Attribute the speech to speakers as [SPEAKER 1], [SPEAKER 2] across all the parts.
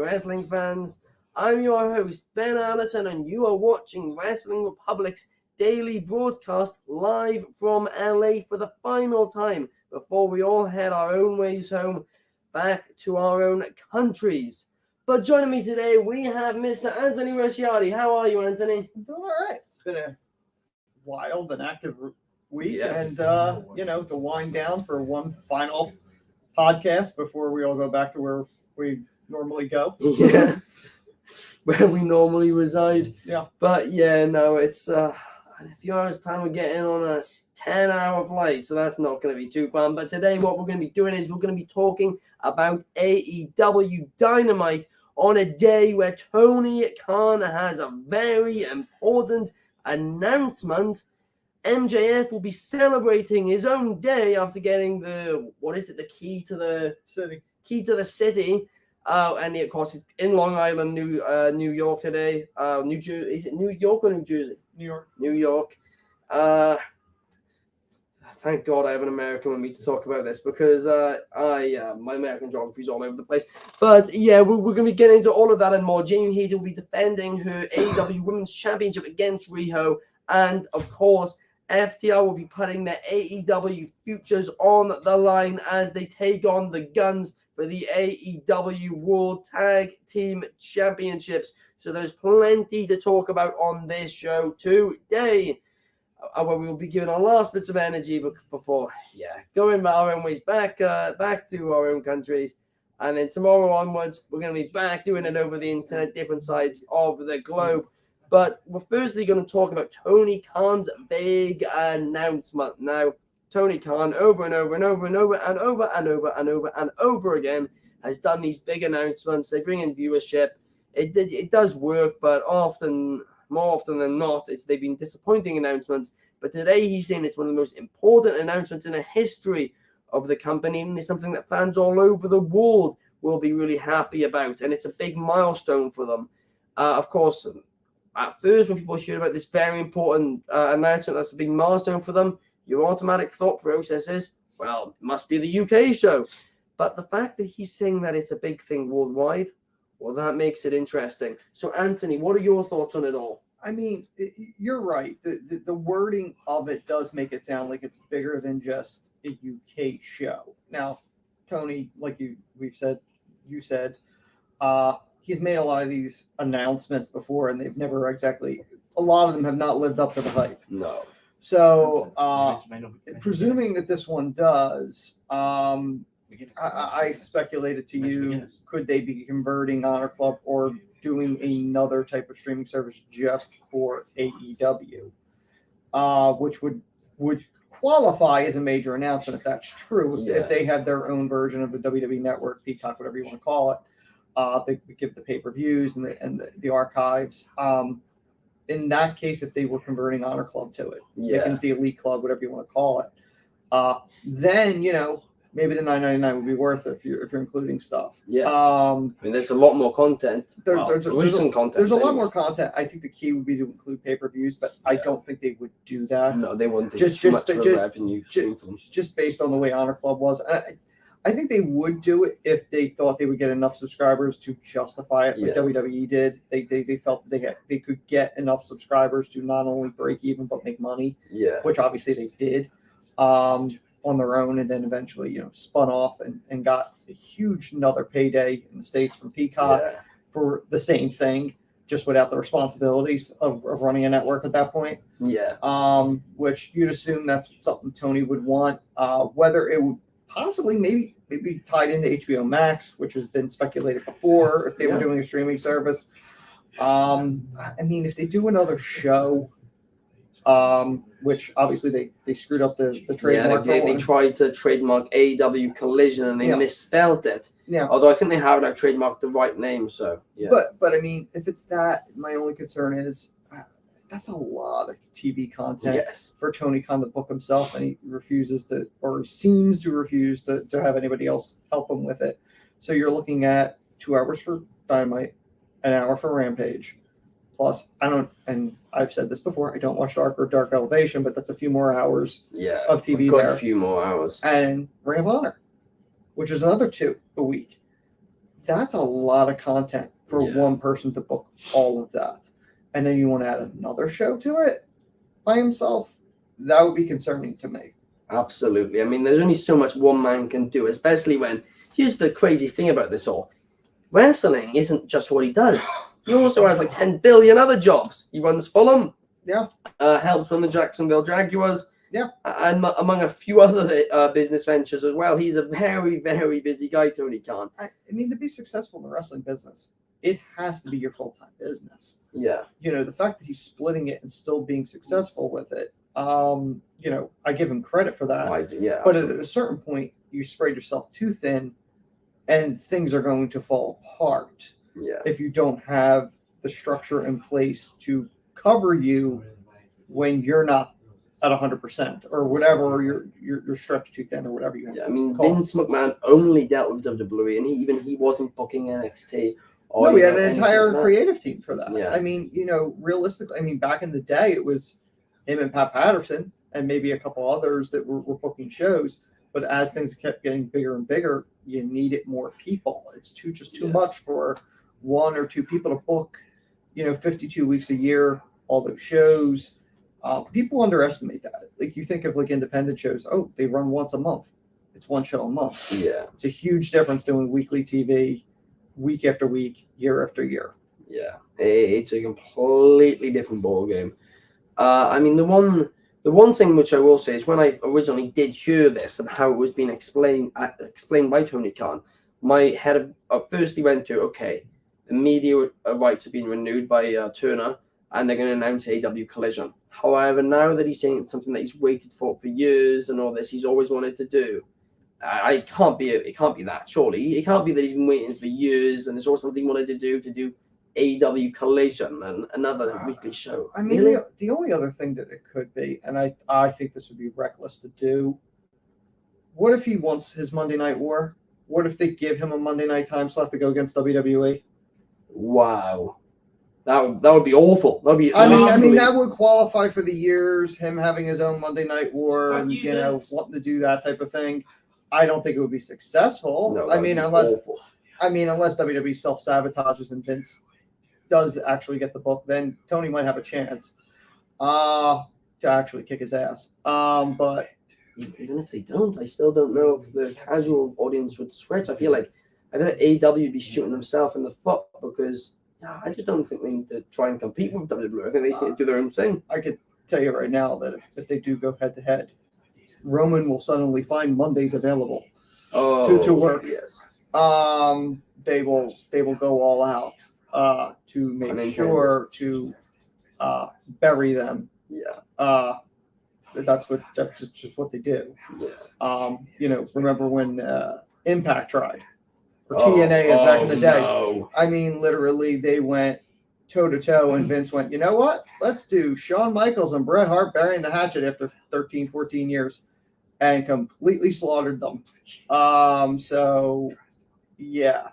[SPEAKER 1] wrestling fans. I'm your host, Ben Allison, and you are watching Wrestling Republic's daily broadcast live from LA for the final time before we all head our own ways home back to our own countries. But joining me today, we have Mr. Anthony Rasciati. How are you, Anthony?
[SPEAKER 2] I'm doing all right. It's been a wild and active week,
[SPEAKER 1] Yes.
[SPEAKER 2] and to wind down for one final podcast before we all go back to where we normally go.
[SPEAKER 1] Yeah, where we normally reside.
[SPEAKER 2] Yeah.
[SPEAKER 1] But yeah, no, it's a few hours time we're getting on a 10-hour flight, so that's not going to be too fun. But today what we're going to be doing is we're going to be talking about AEW Dynamite on a day where Tony Khan has a very important announcement. MJF will be celebrating his own day after getting the key to the city. And of course, it's in Long Island, New York today. New Jersey. Is it New York or New Jersey? New York. Thank God I have an American with me to talk about this because my American geography is all over the place. But yeah, we're going to be getting into all of that and more. Jamie Hayter will be defending her AEW Women's Championship against Riho. And of course, FTR will be putting their AEW futures on the line as they take on the Guns for the AEW World Tag Team Championships. So there's plenty to talk about on this show today, where we will be giving our last bits of energy before, going our own ways back to our own countries. And then tomorrow onwards, we're going to be back doing it over the internet, different sides of the globe. But we're firstly going to talk about Tony Khan's big announcement. Now, Tony Khan over and over and over and over and over and over and over and over again has done these big announcements. They bring in viewership. It does work, but more often than not, they've been disappointing announcements. But today he's saying it's one of the most important announcements in the history of the company, and it's something that fans all over the world will be really happy about, and it's a big milestone for them. Of course, at first, when people hear about this very important announcement that's a big milestone for them, your automatic thought process is, well, it must be the UK show. But the fact that he's saying that it's a big thing worldwide, well, that makes it interesting. So, Anthony, what are your thoughts on it all?
[SPEAKER 2] I mean, you're right. The wording of it does make it sound like it's bigger than just a UK show. Now, Tony, like you said, he's made a lot of these announcements before, and they've never exactly. A lot of them have not lived up to the hype.
[SPEAKER 1] No.
[SPEAKER 2] So, presuming that this one does, I speculated to you, could they be converting Honor Club or doing another type of streaming service just for AEW, which would qualify as a major announcement if that's true. If they had their own version of the WWE Network, Peacock, whatever you want to call it, they would give the pay-per-views and the archives. In that case, if they were converting Honor Club to it, making the Elite Club, whatever you want to call it, then maybe the $9.99 would be worth it if you're including stuff.
[SPEAKER 1] Yeah. I mean, there's a lot more content.
[SPEAKER 2] There's
[SPEAKER 1] recent content.
[SPEAKER 2] There's a lot more content. I think the key would be to include pay-per-views, but I don't think they would do that.
[SPEAKER 1] No, they wouldn't. Just revenue.
[SPEAKER 2] Just based on the way Honor Club was. I think they would do it if they thought they would get enough subscribers to justify it, like WWE did. They felt that they could get enough subscribers to not only break even but make money. Yeah. Which obviously they did on their own, and then eventually spun off and got a huge another payday in the States from Peacock for the same thing, just without the responsibilities of running a network at that point. Yeah. Which you'd assume that's something Tony would want. Whether it would possibly maybe tied into HBO Max, which has been speculated before, if they were doing a streaming service. I mean, if they do another show, which obviously they screwed up the trademark.
[SPEAKER 1] They tried to trademark AEW Collision and they misspelled it. Yeah. Although I think they have now trademarked the right name, so yeah.
[SPEAKER 2] But I mean, if it's that, my only concern is that's a lot of TV content for Tony Khan to book himself, and he refuses to, or seems to refuse to have anybody else help him with it. So you're looking at 2 hours for Dynamite, an hour for Rampage. Plus, and I've said this before, I don't watch Dark or Dark Elevation, but that's a few more hours of TV there.
[SPEAKER 1] A few more hours.
[SPEAKER 2] And Ring of Honor, which is another 2 a week. That's a lot of content for one person to book all of that. And then you want to add another show to it by himself? That would be concerning to me.
[SPEAKER 1] Absolutely. I mean, there's only so much one man can do, especially when, here's the crazy thing about this all. Wrestling isn't just what he does. He also has like 10 billion other jobs. He runs Fulham.
[SPEAKER 2] Yeah.
[SPEAKER 1] Helps run the Jacksonville Jaguars.
[SPEAKER 2] Yeah.
[SPEAKER 1] And among a few other business ventures as well. He's a very, very busy guy, Tony Khan.
[SPEAKER 2] I mean, to be successful in the wrestling business, it has to be your full-time business.
[SPEAKER 1] Yeah.
[SPEAKER 2] You know, the fact that he's splitting it and still being successful with it, you know, I give him credit for that. But at a certain point, you spread yourself too thin and things are going to fall apart.
[SPEAKER 1] Yeah.
[SPEAKER 2] If you don't have the structure in place to cover you when you're not at 100% or whatever, or you're stretched too thin or whatever you have.
[SPEAKER 1] Yeah, I mean, Vince McMahon only dealt with WWE, and he wasn't booking NXT.
[SPEAKER 2] No, we had an entire creative team for that.
[SPEAKER 1] Yeah.
[SPEAKER 2] I mean, you know, realistically, I mean, back in the day, it was him and Pat Patterson and maybe a couple others that were booking shows. But as things kept getting bigger and bigger, you needed more people. It's too much for one or two people to book, you know, 52 weeks a year, all those shows. People underestimate that. Like, you think of like independent shows. Oh, they run once a month. It's one show a month.
[SPEAKER 1] Yeah.
[SPEAKER 2] It's a huge difference doing weekly TV, week after week, year after year.
[SPEAKER 1] Yeah. It's a completely different ballgame. I mean, the one thing which I will say is when I originally did hear this and how it was being explained by Tony Khan, my head firstly went to, okay, the media rights have been renewed by Turner, and they're going to announce AEW Collision. However, now that he's saying it's something that he's waited for years and all this, he's always wanted to do. It can't be that, surely. It can't be that he's been waiting for years and it's always something he wanted to do AEW Collision and another weekly show.
[SPEAKER 2] I mean, really? The only other thing that it could be, and I think this would be reckless to do, what if he wants his Monday Night War? What if they give him a Monday night time slot to go against WWE?
[SPEAKER 1] Wow. That would be awful. That'd be.
[SPEAKER 2] I mean, that would qualify for the years, him having his own Monday Night War, and you know, wanting to do that type of thing. I don't think it would be successful.
[SPEAKER 1] No,
[SPEAKER 2] unless WWE self-sabotages and Vince does actually get the book, then Tony might have a chance to actually kick his ass. But
[SPEAKER 1] even if they don't, I still don't know if the casual audience would switch. I feel like AEW would be shooting themselves in the foot because I just don't think they need to try and compete with WWE. I think they need to do their own thing.
[SPEAKER 2] I could tell you right now that if they do go head to head, Roman will suddenly find Mondays available to work.
[SPEAKER 1] Yes.
[SPEAKER 2] They will go all out to make sure to bury them.
[SPEAKER 1] Yeah.
[SPEAKER 2] That's just what they do.
[SPEAKER 1] Yeah.
[SPEAKER 2] You know, remember when Impact tried or TNA back in the day?
[SPEAKER 1] No.
[SPEAKER 2] I mean, literally, they went toe to toe, and Vince went, you know what? Let's do Shawn Michaels and Bret Hart burying the hatchet after 13, 14 years, and completely slaughtered them. So, yeah,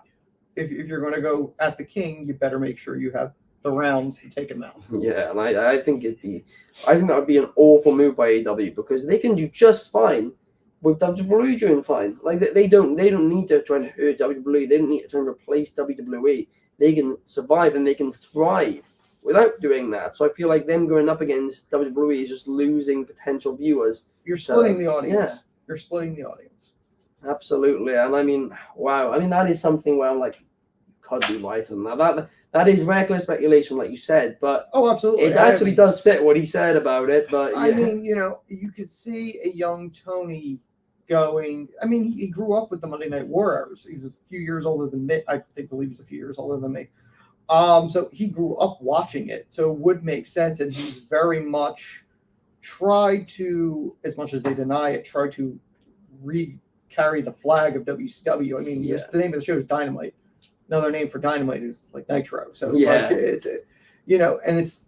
[SPEAKER 2] if you're going to go at the king, you better make sure you have the rounds to take him out.
[SPEAKER 1] Yeah, and I think that would be an awful move by AEW because they can do just fine with WWE doing fine. Like they don't need to try and hurt WWE. They don't need to try and replace WWE. They can survive and they can thrive without doing that. So I feel like them going up against WWE is just losing potential viewers.
[SPEAKER 2] You're splitting the audience.
[SPEAKER 1] Yeah.
[SPEAKER 2] You're splitting the audience.
[SPEAKER 1] Absolutely. And I mean, wow. I mean, that is something where I'm like, could be right on that. That is reckless speculation, like you said, but
[SPEAKER 2] absolutely,
[SPEAKER 1] it actually does fit what he said about it. But
[SPEAKER 2] I mean, you know, you could see a young Tony going. I mean, he grew up with the Monday Night War hours. He's a few years older than me. I believe he's a few years older than me. So he grew up watching it. So it would make sense, and he's very much tried to, as much as they deny it, try to carry the flag of WCW. I mean, the name of the show is Dynamite. Another name for Dynamite is like Nitro. So it's you know, and it's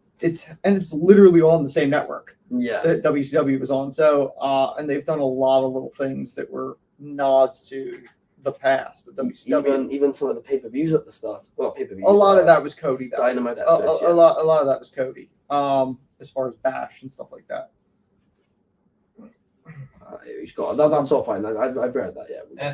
[SPEAKER 2] literally on the same network.
[SPEAKER 1] Yeah,
[SPEAKER 2] that WCW was on. So and they've done a lot of little things that were nods to the past. The WCW,
[SPEAKER 1] even some of the pay-per-views at the start. Well, pay-per-views.
[SPEAKER 2] A lot of that was Cody. Though.
[SPEAKER 1] Dynamite episodes.
[SPEAKER 2] A lot of that was Cody. As far as Bash and stuff like that.
[SPEAKER 1] He's got that's all fine. I've read that. Yeah.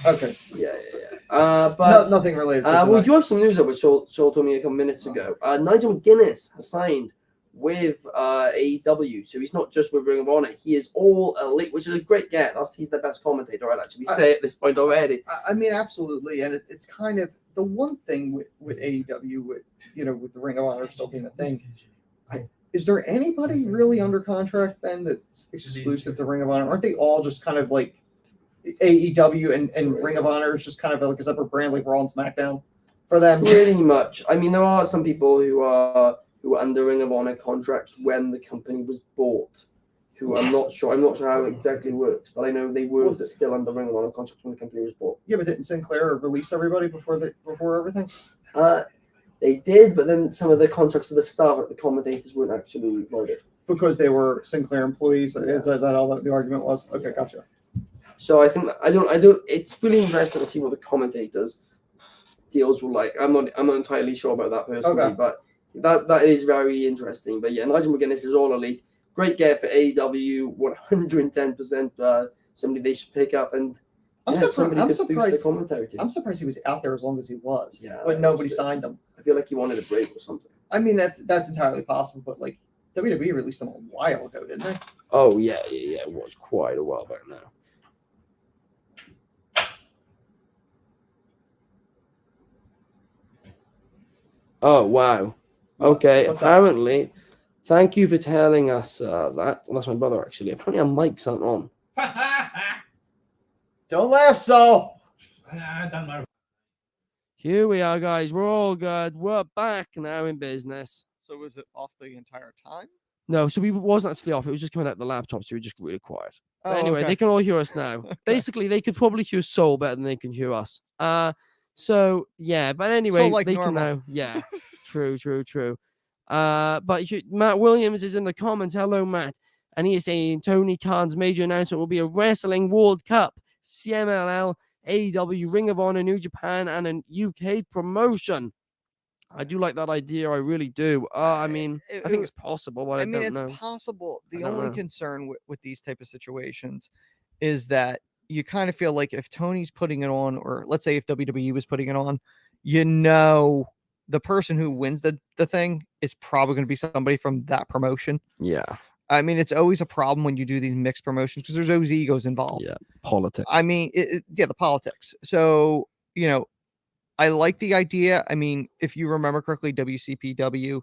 [SPEAKER 2] Okay.
[SPEAKER 1] Yeah. But
[SPEAKER 2] nothing related. To
[SPEAKER 1] we do have some news that which Saul told me a couple minutes ago. Nigel McGinnis has signed with AEW, so he's not just with Ring of Honor. He is all elite, which is a great get. He's the best commentator. I'd actually say at this point already.
[SPEAKER 2] I mean, absolutely, and it's kind of the one thing with AEW, with the Ring of Honor still being a thing. Is there anybody really under contract, Ben, that's exclusive to Ring of Honor? Aren't they all just kind of like AEW and Ring of Honor is just kind of like a separate brand, like Raw and SmackDown for them?
[SPEAKER 1] Pretty much. I mean, there are some people who are under Ring of Honor contracts when the company was bought. Who I'm not sure how it exactly works, but I know they were still under Ring of Honor contracts when the company was bought.
[SPEAKER 2] Yeah, but didn't Sinclair release everybody before everything?
[SPEAKER 1] They did, but then some of the contracts of the staff at the commentators weren't actually loaded.
[SPEAKER 2] Because they were Sinclair employees? Yeah. Is that all the argument was? Okay, gotcha.
[SPEAKER 1] So I think I don't. It's really interesting to see what the commentators deals were like. I'm not entirely sure about that personally, but that is very interesting. But yeah, Nigel McGinnis is all elite. Great get for AEW, 110%. Somebody they should pick up, and
[SPEAKER 2] I'm surprised.
[SPEAKER 1] Commentary team.
[SPEAKER 2] I'm surprised he was out there as long as he was.
[SPEAKER 1] Yeah,
[SPEAKER 2] but nobody signed him.
[SPEAKER 1] I feel like he wanted a break or something.
[SPEAKER 2] I mean, that's entirely possible, but like WWE released him a while ago, didn't they?
[SPEAKER 1] Oh yeah. It was quite a while back now. Oh wow. Okay. Apparently, thank you for telling us that. That's my brother actually. Apparently, our mics aren't on.
[SPEAKER 2] Don't laugh, Saul.
[SPEAKER 1] Here we are, guys. We're all good. We're back now in business.
[SPEAKER 2] So was it off the entire time?
[SPEAKER 1] No, so we wasn't actually off. It was just coming out the laptop, so we were just really quiet. But anyway,
[SPEAKER 2] okay.
[SPEAKER 1] They can all hear us now. Okay. Basically, they could probably hear Soul better than they can hear us. So yeah, but anyway,
[SPEAKER 2] like
[SPEAKER 1] they
[SPEAKER 2] normal.
[SPEAKER 1] can now. Yeah, true. But Matt Williams is in the comments. Hello, Matt, and he is saying Tony Khan's major announcement will be a Wrestling World Cup, CMLL, AEW, Ring of Honor, New Japan, and a UK promotion. I do like that idea. I really do. I mean, I think it's possible, but I don't know.
[SPEAKER 2] It's possible. The only concern with these type of situations is that you kind of feel like if Tony's putting it on, or let's say if WWE was putting it on, the person who wins the thing is probably going to be somebody from that promotion.
[SPEAKER 1] Yeah.
[SPEAKER 2] I mean, it's always a problem when you do these mixed promotions because there's always egos involved.
[SPEAKER 1] Yeah. Politics.
[SPEAKER 2] I mean, the politics. So, I like the idea. I mean, if you remember correctly, WCPW,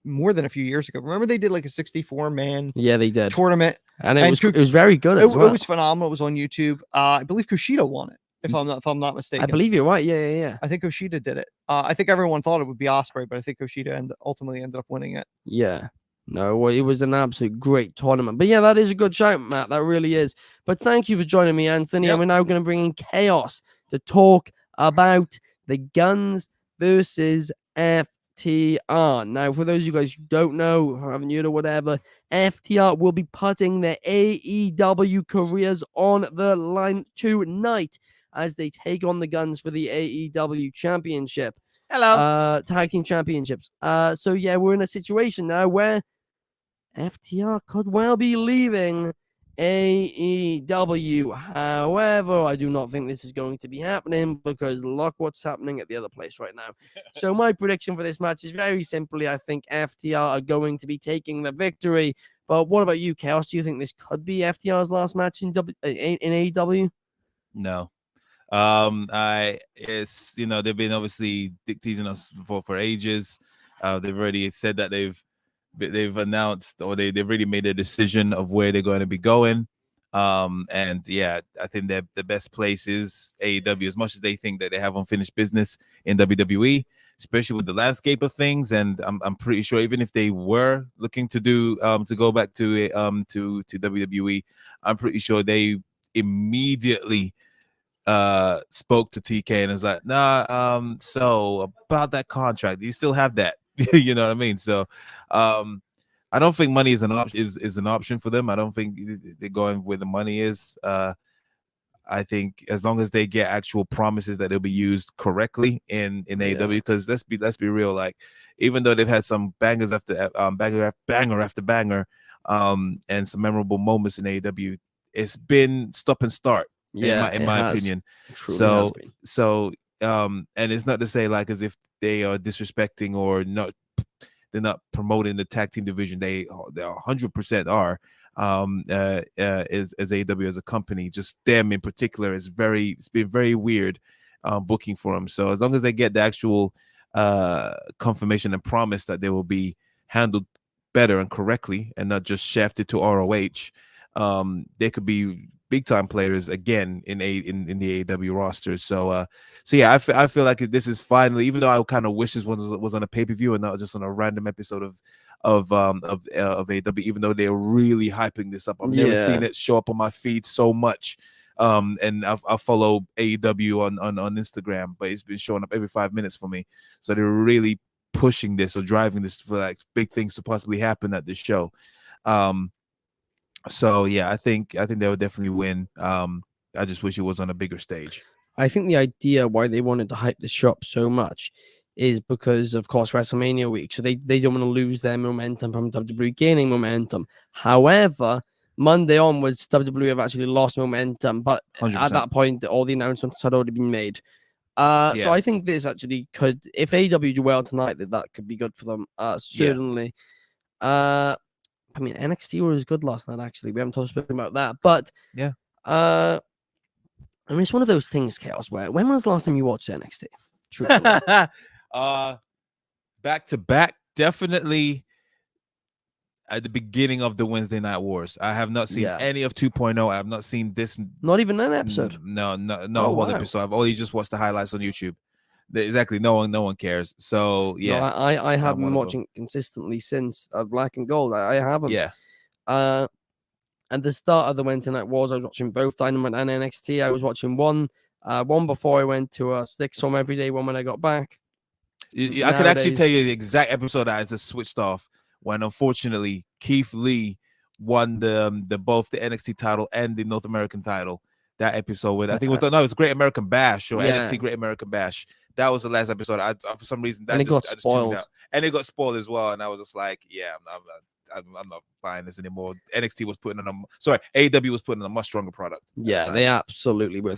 [SPEAKER 2] more than a few years ago, remember they did like a 64-man
[SPEAKER 1] they did
[SPEAKER 2] tournament,
[SPEAKER 1] and it was very good as well.
[SPEAKER 2] It was phenomenal. It was on YouTube. I believe Kushida won it, if I'm not mistaken.
[SPEAKER 1] I believe you're right. Yeah.
[SPEAKER 2] I think Kushida did it. I think everyone thought it would be Ospreay, but I think Kushida ultimately ended up winning it.
[SPEAKER 1] Yeah. No, well, it was an absolute great tournament. But yeah, that is a good shout, Matt. That really is. But thank you for joining me, Anthony. Yep. And we're now going to bring in Chaos to talk about the Guns versus FTR. Now, for those of you guys who don't know, or haven't heard or whatever, FTR will be putting their AEW careers on the line tonight as they take on the Guns for the AEW Championship.
[SPEAKER 3] Hello.
[SPEAKER 1] Tag team championships. So yeah, we're in a situation now where FTR could well be leaving AEW. However, I do not think this is going to be happening because look what's happening at the other place right now. So my prediction for this match is very simply, I think FTR are going to be taking the victory. But what about you, Chaos? Do you think this could be FTR's last match in AEW?
[SPEAKER 3] No. It's they've been obviously teasing us for ages. They've already said that they've announced, or they've really made a decision of where they're going to be going. And yeah, I think that the best place is AEW, as much as they think that they have unfinished business in WWE, especially with the landscape of things. And I'm pretty sure even if they were looking to do to go back to WWE, I'm pretty sure they immediately spoke to TK and was like, so about that contract, do you still have that? You know what I mean? So I don't think money is an option for them. I don't think they're going where the money is. I think as long as they get actual promises that they'll be used correctly in AEW, because let's be real, like even though they've had some bangers after banger after banger and some memorable moments in AEW. It's been stop and start in my opinion. And it's not to say like as if they are disrespecting or not. They're not promoting the tag team division. They 100% are. As AEW as a company, just them in particular it's been very weird booking for them. So as long as they get the actual confirmation and promise that they will be handled better and correctly and not just shafted to ROH, they could be big time players again in the AEW roster. So yeah, I feel like this is finally, even though I kind of wish this was on a pay-per-view and not just on a random episode of AEW, even though they're really hyping this up. I've never seen it show up on my feed so much. And I follow AEW on Instagram, but it's been showing up every 5 minutes for me. So they're really pushing this or driving this for like big things to possibly happen at this show. So yeah, I think they would definitely win. I just wish it was on a bigger stage.
[SPEAKER 4] I think the idea why they wanted to hype the shop so much is because, of course, WrestleMania week. So they don't want to lose their momentum from WWE gaining momentum. However, Monday onwards, WWE have actually lost momentum. But
[SPEAKER 3] 100%.
[SPEAKER 4] At that point, all the announcements had already been made. So I think this actually could, if AEW do well tonight, that could be good for them. Certainly. I mean, NXT was good last night, actually. We haven't spoken about that. But, I mean, it's one of those things, Chaos, where when was the last time you watched NXT? Truthfully.
[SPEAKER 3] Back to back, definitely at the beginning of the Wednesday Night Wars. I have not seen any of 2.0. I have not seen this.
[SPEAKER 4] Not even an episode?
[SPEAKER 3] No, whole episode. I've only just watched the highlights on YouTube. Exactly. No one cares. So yeah,
[SPEAKER 4] no, I have been watching consistently since Black and Gold. I haven't.
[SPEAKER 3] Yeah.
[SPEAKER 4] At the start of the Wednesday Night Wars, I was watching both Dynamite and NXT. I was watching one before I went to sticks home every day. One when I got back.
[SPEAKER 3] I could actually tell you the exact episode that I just switched off when unfortunately Keith Lee won the both the NXT title and the North American title. That episode with I think it was Great American Bash or NXT Great American Bash. That was the last episode. For some reason that
[SPEAKER 4] got spoiled.
[SPEAKER 3] And it got spoiled as well. And I was just like, yeah, I'm not buying this anymore. NXT was putting on AEW was putting on a much stronger product.
[SPEAKER 4] Yeah, they absolutely were,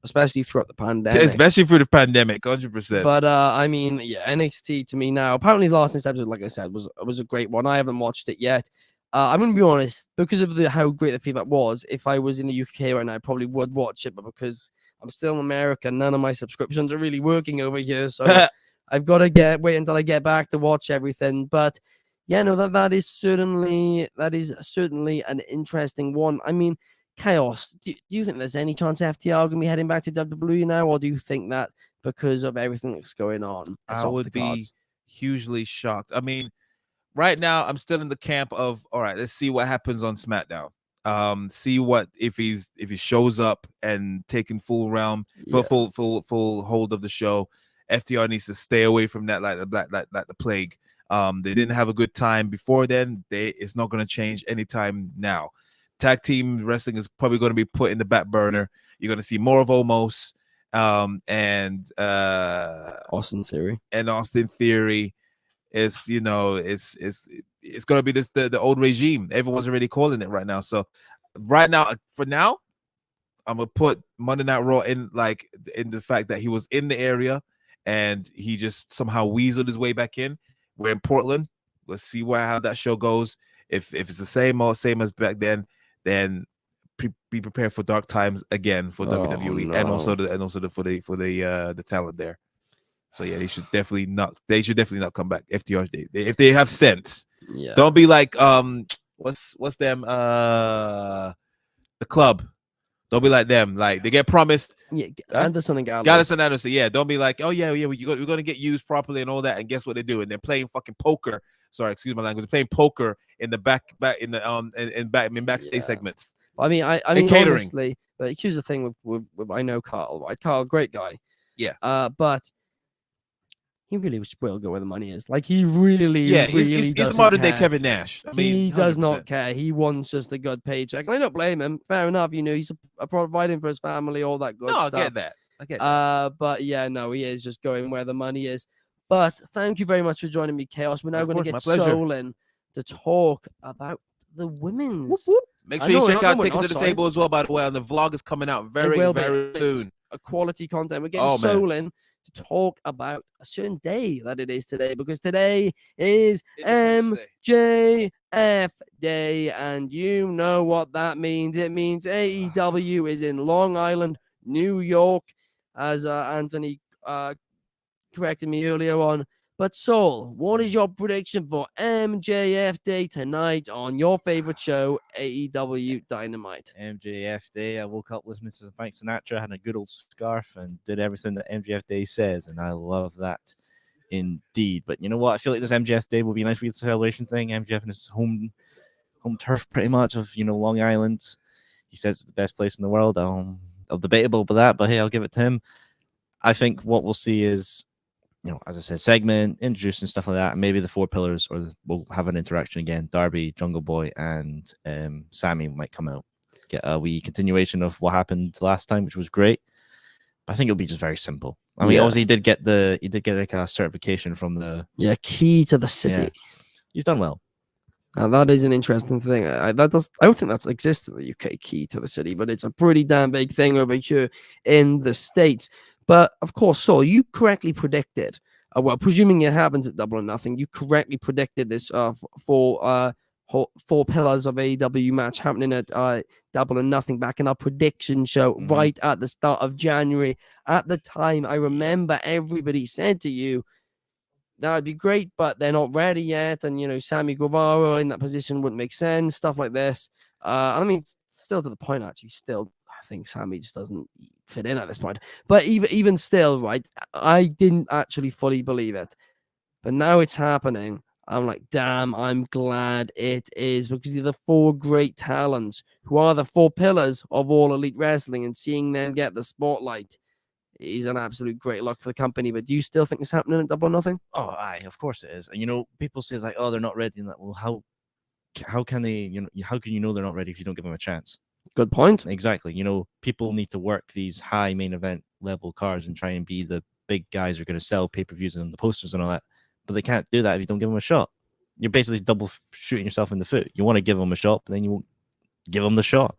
[SPEAKER 4] especially throughout the pandemic.
[SPEAKER 3] Especially through the pandemic, 100%.
[SPEAKER 4] But I mean, NXT to me now. Apparently, last night's episode, like I said, was a great one. I haven't watched it yet. I'm gonna be honest, because of how great the feedback was. If I was in the UK right now, I probably would watch it, but because I'm still in America, none of my subscriptions are really working over here, so I've got to wait until I get back to watch everything. But yeah, no, that is certainly an interesting one. I mean, Chaos, do you think there's any chance FTR are going to be heading back to WWE now, or do you think that because of everything that's going on,
[SPEAKER 3] I would be hugely shocked? I mean, right now, I'm still in the camp of, all right, let's see what happens on SmackDown. See what if he shows up and taking full hold of the show. FTR needs to stay away from that like the plague. They didn't have a good time before then. It's not going to change anytime now. Tag team wrestling is probably going to be put in the back burner. You're going to see more of Omos and
[SPEAKER 4] Austin Theory.
[SPEAKER 3] It's it's going to be the old regime. Everyone's already calling it right now. So right now, for now, I'm gonna put Monday Night Raw in the fact that he was in the area and he just somehow weaseled his way back in. We're in Portland. Let's see how that show goes. If it's the same as back then be prepared for dark times again for WWE and also for the talent there. So yeah, they should definitely not come back. FTR, if they have sense, don't be like what's them the Club. Don't be like them. Like they get promised.
[SPEAKER 4] Yeah, Anderson and Gallows.
[SPEAKER 3] Anderson. Yeah, don't be like, oh yeah, we're gonna get used properly and all that. And guess what they do? And they're playing fucking poker. Sorry, excuse my language. They're playing poker in the back in the backstage segments.
[SPEAKER 4] I mean, honestly, but here's the thing with I know Carl. Right, Carl, great guy.
[SPEAKER 3] Yeah.
[SPEAKER 4] But he really will go where the money is. Like he really
[SPEAKER 3] he's a modern day Kevin Nash. I mean,
[SPEAKER 4] he does not care. He wants just a good paycheck. And I don't blame him. Fair enough. He's providing for his family, all that good stuff.
[SPEAKER 3] I get that.
[SPEAKER 4] But yeah, no, he is just going where the money is. But thank you very much for joining me, Chaos. We're now going to get Solon to talk about the women's.
[SPEAKER 3] Whoop, whoop. Make
[SPEAKER 4] I
[SPEAKER 3] sure you
[SPEAKER 4] know,
[SPEAKER 3] check
[SPEAKER 4] no,
[SPEAKER 3] out
[SPEAKER 4] we're
[SPEAKER 3] Tickets
[SPEAKER 4] not,
[SPEAKER 3] to the
[SPEAKER 4] sorry.
[SPEAKER 3] Table as well, by the way. And the vlog is coming out very,
[SPEAKER 4] will be.
[SPEAKER 3] very
[SPEAKER 4] It's
[SPEAKER 3] soon.
[SPEAKER 4] a quality content. We're getting
[SPEAKER 3] Oh, man.
[SPEAKER 4] Solin to talk about a certain day that it is today, because today is
[SPEAKER 3] Independence Day.
[SPEAKER 4] MJF Day, and you know what that means. It means AEW is in Long Island, New York, as Anthony corrected me earlier on. But Saul, what is your prediction for MJF Day tonight on your favorite show, AEW Dynamite?
[SPEAKER 5] MJF Day, I woke up listening to Frank Sinatra, had a good old scarf, and did everything that MJF Day says, and I love that indeed. But you know what? I feel like this MJF Day will be a nice wee celebration thing. MJF in his home turf, pretty much, of Long Island. He says it's the best place in the world. I'm debatable about that, but hey, I'll give it to him. I think what we'll see is, as I said, segment, introducing stuff like that. And maybe the four pillars, we'll have an interaction again. Darby, Jungle Boy, and Sammy might come out. Get a wee continuation of what happened last time, which was great. But I think it'll be just very simple. I mean, obviously, he did get like a certification from the
[SPEAKER 4] key to the city.
[SPEAKER 5] Yeah. He's done well.
[SPEAKER 4] That is an interesting thing. I don't think that exists in the UK, key to the city, but it's a pretty damn big thing over here in the States. But of course, Saul, you correctly predicted, well, presuming it happens at Double or Nothing, you correctly predicted this for four pillars of AEW match happening at Double or Nothing back in our prediction show right at the start of January. At the time, I remember everybody said to you, that would be great, but they're not ready yet. And, Sammy Guevara in that position wouldn't make sense, stuff like this. I mean, still to the point, actually, I think Sammy just doesn't fit in at this point. But even still, right, I didn't actually fully believe it. But now it's happening. I'm like, damn, I'm glad it is, because they're the four great talents who are the four pillars of All Elite Wrestling, and seeing them get the spotlight is an absolute great luck for the company. But do you still think it's happening at Double or Nothing?
[SPEAKER 5] Oh, aye, of course it is. And people say it's like, oh, they're not ready. And that, well, how can they? How can you know they're not ready if you don't give them a chance?
[SPEAKER 4] Good point.
[SPEAKER 5] Exactly. People need to work these high main event level cards and try and be the big guys who are going to sell pay-per-views and the posters and all that. But they can't do that if you don't give them a shot. You're basically double shooting yourself in the foot. You want to give them a shot, but then you won't give them the shot.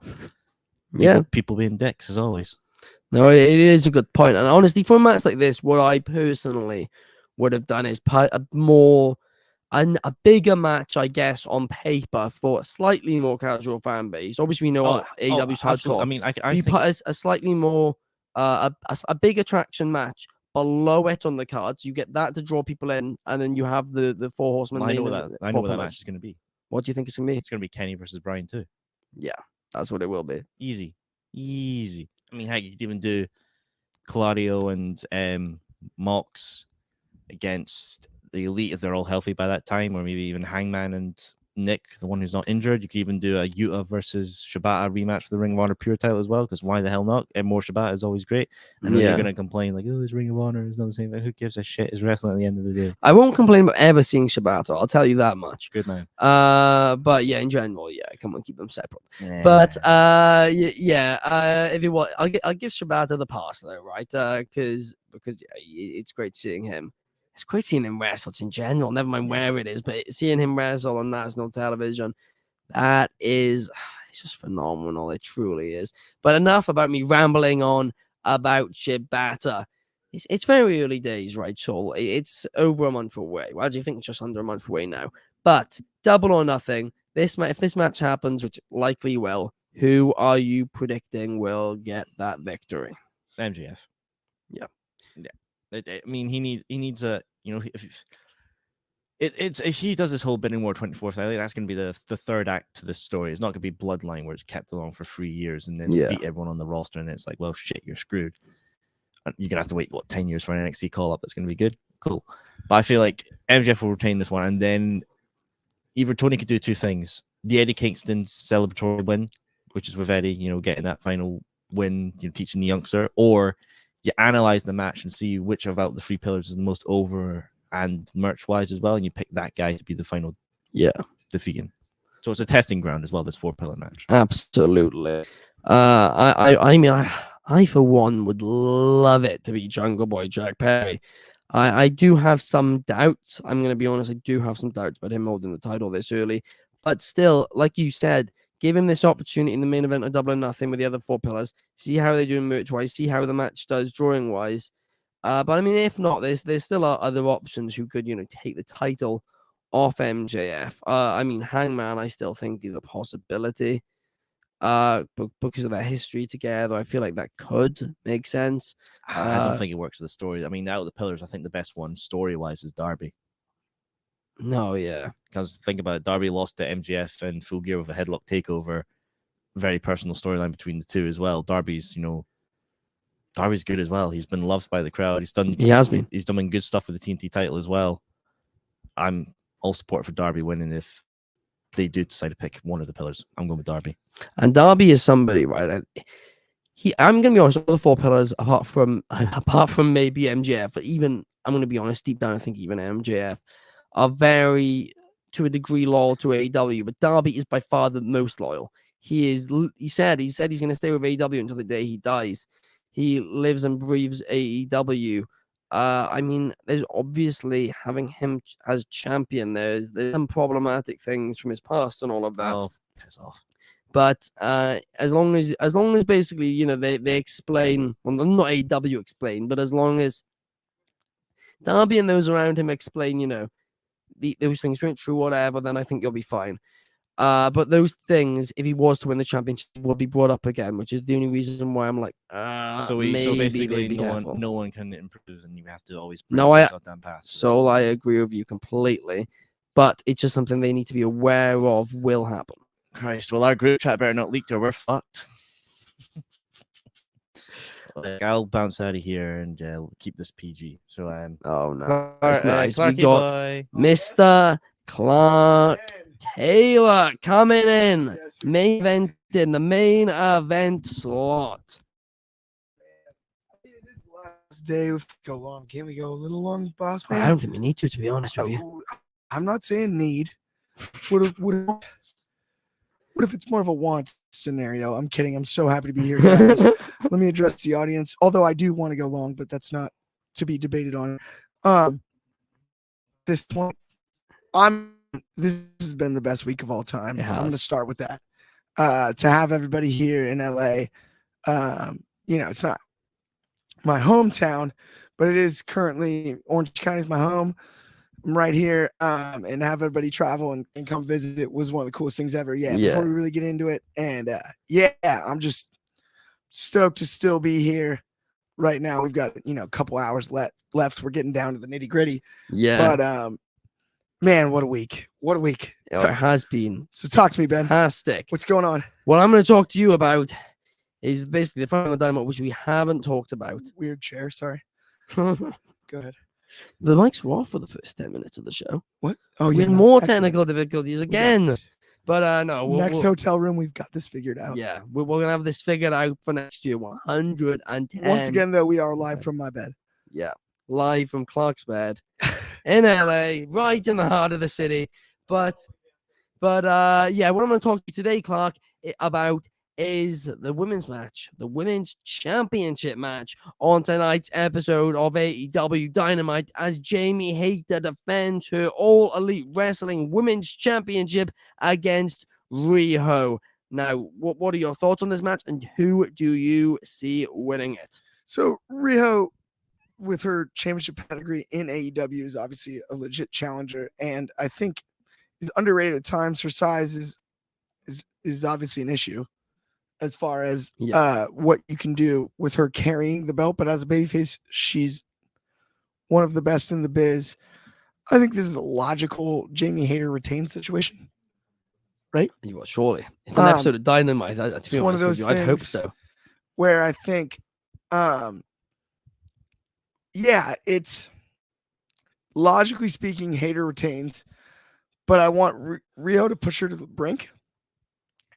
[SPEAKER 5] People being dicks, as always.
[SPEAKER 4] No, it is a good point. And honestly, for a match like this, what I personally would have done is put a bigger match, I guess, on paper for a slightly more casual fan base. Obviously, we know AEW's hardcore.
[SPEAKER 5] I mean, I
[SPEAKER 4] you
[SPEAKER 5] think
[SPEAKER 4] put a slightly more a big attraction match below it on the cards. You get that to draw people in, and then you have the four horsemen.
[SPEAKER 5] I know what that match is going to be.
[SPEAKER 4] What do you think it's going to be?
[SPEAKER 5] It's going to be Kenny versus Bryan too.
[SPEAKER 4] Yeah, that's what it will be.
[SPEAKER 5] Easy. I mean, heck, you could even do Claudio and Mox against the Elite if they're all healthy by that time, or maybe even Hangman and Nick, the one who's not injured. You could even do a Yuta versus Shibata rematch for the Ring of Honor Pure title as well, because why the hell not? And more Shibata is always great. I know you're going to complain like, oh, it's Ring of Honor, it's not the same thing. Who gives a shit? It's wrestling at the end of the day.
[SPEAKER 4] I won't complain about ever seeing Shibata, I'll tell you that much.
[SPEAKER 5] Good man.
[SPEAKER 4] But yeah, in general, come on, keep them separate.
[SPEAKER 5] Yeah.
[SPEAKER 4] But if you want, I'll give Shibata the pass though, right? Because it's great seeing him. It's great seeing him wrestle in general. Never mind where it is, but seeing him wrestle on national television, it's just phenomenal. It truly is. But enough about me rambling on about Shibata. It's very early days, right, Saul? It's over a month away. Well, do you think it's just under a month away now? But Double or Nothing. If this match happens, which likely will, who are you predicting will get that victory?
[SPEAKER 5] MJF.
[SPEAKER 4] Yeah.
[SPEAKER 5] I mean, he needs a, if he does this whole bidding war 24th, I think that's going to be the third act to this story. It's not going to be Bloodline where it's kept along for 3 years and then beat everyone on the roster, and it's like, well, shit, you're screwed. You're going to have to wait 10 years for an NXT call up. That's going to be good. Cool. But I feel like MJF will retain this one, and then either Tony could do two things: the Eddie Kingston celebratory win, which is with Eddie, getting that final win, teaching the youngster, or you analyze the match and see which of out the three pillars is the most over and merch wise as well, and you pick that guy to be the final defeating. So it's a testing ground as well, this 4-pillar match.
[SPEAKER 4] Absolutely. I mean, I for one would love it to be Jungle Boy Jack Perry. I do have some doubts. I'm going to be honest. I do have some doubts about him holding the title this early. But still, like you said, give him this opportunity in the main event of Double or Nothing with the other 4 pillars. See how they do merch-wise. See how the match does drawing-wise. But I mean, if not, there's still other options who could, take the title off MJF. I mean, Hangman, I still think is a possibility. But because of their history together, I feel like that could make sense.
[SPEAKER 5] I don't think it works with the story. I mean, out of the pillars, I think the best one story-wise is Darby.
[SPEAKER 4] No, yeah.
[SPEAKER 5] Because think about it, Darby lost to MJF and Full Gear with a headlock takeover. Very personal storyline between the two as well. Darby's good as well. He's been loved by the crowd.
[SPEAKER 4] He has been.
[SPEAKER 5] He's done good stuff with the TNT title as well. I'm all support for Darby winning if they do decide to pick one of the pillars. I'm going with Darby.
[SPEAKER 4] And Darby is somebody, right? I'm gonna be honest, all the 4 pillars, apart from maybe MJF, but even I'm gonna be honest, deep down, I think even MJF are very, to a degree, loyal to AEW. But Darby is by far the most loyal. He said he's gonna stay with AEW until the day he dies. He lives and breathes AEW. I mean, there's obviously having him as champion. There's some problematic things from his past and all of that.
[SPEAKER 5] Oh, piss off.
[SPEAKER 4] But as long as basically, they explain, well, not AEW explain, but as long as Darby and those around him explain, those things weren't true, whatever, then I think you'll be fine. But those things, if he was to win the championship, will be brought up again, which is the only reason why I'm like,
[SPEAKER 5] so basically, no one can improve, and you have to always bring goddamn past.
[SPEAKER 4] So I agree with you completely, but it's just something they need to be aware of will happen.
[SPEAKER 5] Christ, well, our group chat better not leak or we're fucked. I'll bounce out of here and keep this PG. So
[SPEAKER 4] oh no, that's nice.
[SPEAKER 5] Clarky
[SPEAKER 4] We got
[SPEAKER 5] boy.
[SPEAKER 4] Mr. Clark Taylor coming in, main event in the main event slot.
[SPEAKER 6] Last day we go long. Can't we go a little long, boss man?
[SPEAKER 4] I don't think we need to be honest with you.
[SPEAKER 6] I'm not saying need. What if it's more of a want scenario? I'm kidding. I'm so happy to be here, guys. Let me address the audience. Although I do want to go long, but that's not to be debated on. This point, this has been the best week of all time. I'm going to start with that. To have everybody here in LA, it's not my hometown, but it is currently Orange County is my home. I'm right here, and have everybody travel and come visit. It was one of the coolest things ever. Yeah. Before we really get into it, and I'm just stoked to still be here right now. We've got a couple hours left. We're getting down to the nitty gritty.
[SPEAKER 4] Yeah.
[SPEAKER 6] But man, what a week! What a week!
[SPEAKER 4] It has been.
[SPEAKER 6] So talk to me, Ben.
[SPEAKER 4] Fantastic.
[SPEAKER 6] What's going on?
[SPEAKER 4] What I'm going to talk to you about is basically the final Dynamite, which we haven't talked about.
[SPEAKER 6] Weird chair. Sorry.
[SPEAKER 4] Go
[SPEAKER 6] ahead.
[SPEAKER 4] The mics were off for the first 10 minutes of the show.
[SPEAKER 6] What? Oh,
[SPEAKER 4] we had more technical difficulties again. But no.
[SPEAKER 6] Next hotel room, we've got this figured out.
[SPEAKER 4] Yeah, we're going to have this figured out for next year. 110.
[SPEAKER 6] Once again, though, we are live from my bed.
[SPEAKER 4] Yeah, live from Clark's bed in LA, right in the heart of the city. But what I'm going to talk to you today, Clark, about is the women's match, the women's championship match on tonight's episode of AEW Dynamite as Jamie Hayter defends her All Elite Wrestling Women's Championship against Riho. Now, what are your thoughts on this match, and who do you see winning it?
[SPEAKER 6] So Riho, with her championship pedigree in AEW, is obviously a legit challenger, and I think is underrated at times. Her size is obviously an issue as far as what you can do with her carrying the belt, but as a babyface, she's one of the best in the biz. I think this is a logical Jamie Hayter retained situation, right?
[SPEAKER 4] You will surely. It's an episode of Dynamite.
[SPEAKER 6] It's one of those things.
[SPEAKER 4] I'd hope so.
[SPEAKER 6] Where I think, it's logically speaking, Hayter retains, but I want Riho to push her to the brink.